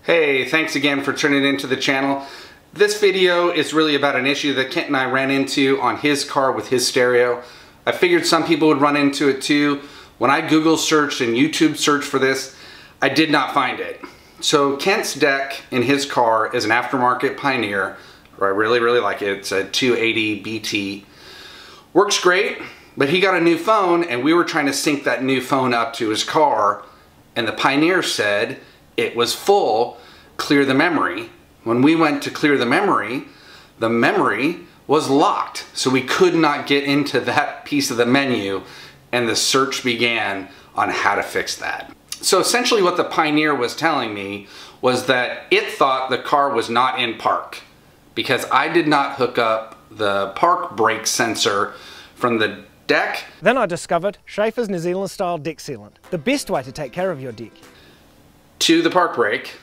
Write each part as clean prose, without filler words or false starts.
Hey, thanks again for tuning into the channel. This video is really about an issue that Kent and I ran into on his car with his stereo. I figured some people would run into it too. When I Google searched and YouTube searched for this, I did not find it. So Kent's deck in his car is an aftermarket Pioneer. I really like it. It's a 280 BT. Works great, but he got a new phone and we were trying to sync that new phone up to his car, and the Pioneer said it was full, clear the memory. When we went to clear the memory was locked. So we could not get into that piece of the menu, and the search began on how to fix that. So essentially what the Pioneer was telling me was that it thought the car was not in park because I did not hook up the park brake sensor from the deck. Then I discovered Schaefer's New Zealand style deck sealant, the best way to take care of your deck, to the park brake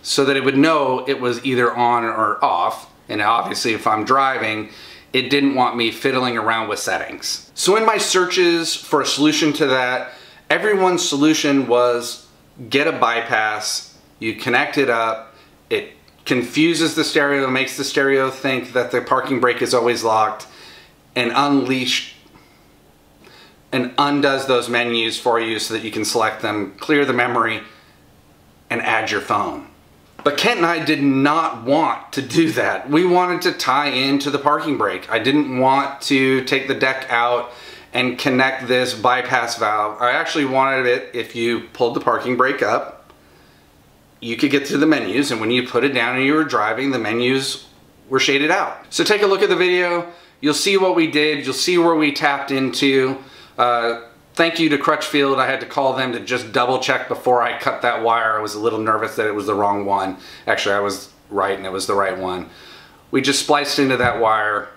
so that it would know it was either on or off. And obviously if I'm driving, it didn't want me fiddling around with settings. So in my searches for a solution to that, everyone's solution was get a bypass, you connect it up, it confuses the stereo, makes the stereo think that the parking brake is always locked, and undoes those menus for you so that you can select them, clear the memory, and add your phone. But Kent and I did not want to do that. We wanted to tie into the parking brake. I didn't want to take the deck out and connect this bypass valve. I actually wanted it, if you pulled the parking brake up, you could get to the menus, and when you put it down and you were driving, the menus were shaded out. So take a look at the video. You'll see what we did. You'll see where we tapped into. Thank you to Crutchfield. I had to call them to just double check before I cut that wire. I was a little nervous that it was the wrong one. Actually, I was right and it was the right one. We just spliced into that wire,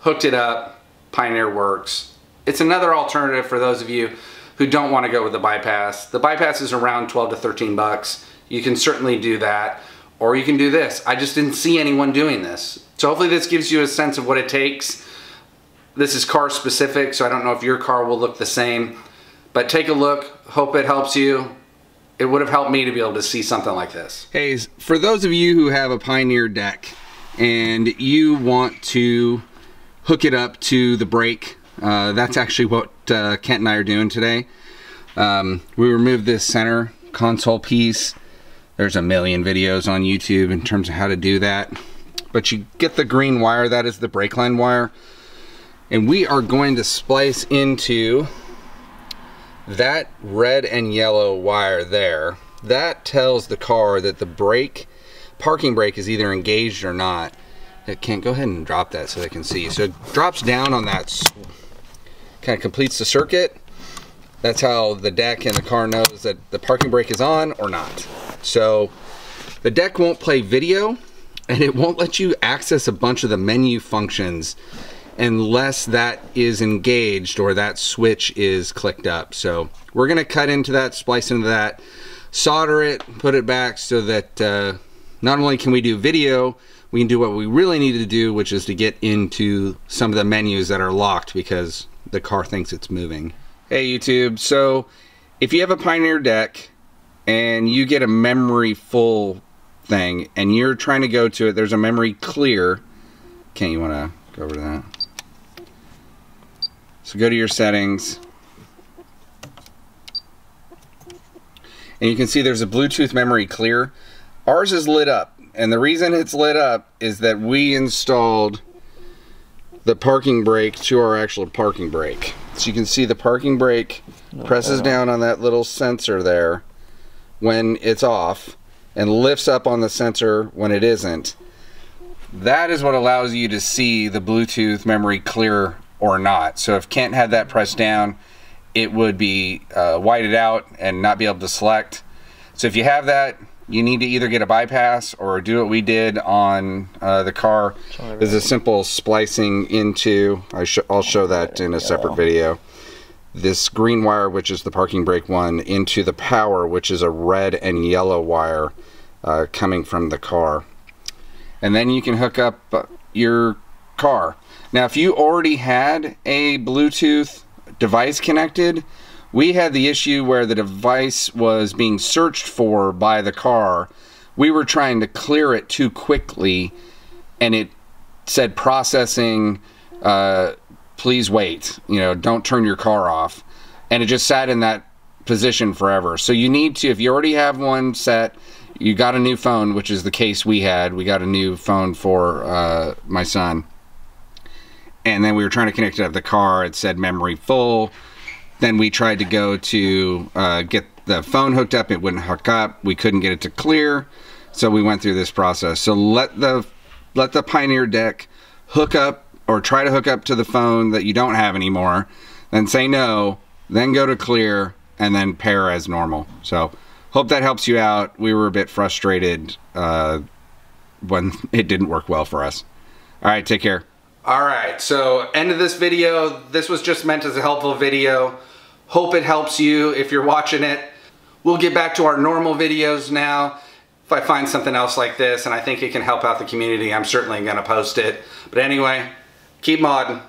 hooked it up, Pioneer works. It's another alternative for those of you who don't want to go with the bypass. The bypass is around 12 to 13 bucks. You can certainly do that, or you can do this. I just didn't see anyone doing this. So hopefully this gives you a sense of what it takes. This is car specific, so I don't know if your car will look the same, but take a look, hope it helps you. It would have helped me to be able to see something like this. Hey, for those of you who have a Pioneer deck and you want to hook it up to the brake, that's actually what Kent and I are doing today. We removed this center console piece. There's a million videos on YouTube in terms of how to do that. But you get the green wire, that is the brake line wire. And we are going to splice into that red and yellow wire there. That tells the car that the parking brake is either engaged or not. It can't, go ahead and drop that so they can see. So it drops down on that, kind of completes the circuit. That's how the deck and the car knows that the parking brake is on or not. So the deck won't play video and it won't let you access a bunch of the menu functions unless that is engaged or that switch is clicked up. So we're gonna cut into that, splice into that, solder it, put it back so that not only can we do video, we can do what we really need to do, which is to get into some of the menus that are locked because the car thinks it's moving. Hey YouTube, so if you have a Pioneer deck and you get a memory full thing and you're trying to go to it, there's a memory clear. Kent, you wanna go over to that? So go to your settings, and you can see there's a Bluetooth memory clear. Ours is lit up, and the reason it's lit up is that we installed the parking brake to our actual parking brake. So you can see the parking brake presses down on that little sensor there when it's off and lifts up on the sensor when it isn't. That is what allows you to see the Bluetooth memory clear or not. So if Kent had that pressed down, it would be whited out and not be able to select. So if you have that, you need to either get a bypass or do what we did on the car. There's a simple splicing into, I'll show that in a separate video, this green wire, which is the parking brake one, into the power, which is a red and yellow wire coming from the car. And then you can hook up your car. Now if you already had a Bluetooth device connected, we had the issue where the device was being searched for by the car we were trying to clear it too quickly, and it said processing, please wait, you know, don't turn your car off. And it just sat in that position forever. So you need to, if you already have one set, you got a new phone, which is the case we had. We got a new phone for my son. And then we were trying to connect it to the car. It said memory full. Then we tried to go to get the phone hooked up. It wouldn't hook up. We couldn't get it to clear. So we went through this process. So let the Pioneer deck hook up, or try to hook up to the phone that you don't have anymore. Then say no. Then go to clear, and then pair as normal. So hope that helps you out. We were a bit frustrated when it didn't work well for us. All right, take care. All right, so end of this video. This was just meant as a helpful video. Hope it helps you if you're watching it. We'll get back to our normal videos now. If I find something else like this and I think it can help out the community, I'm certainly gonna post it. But anyway, keep modding.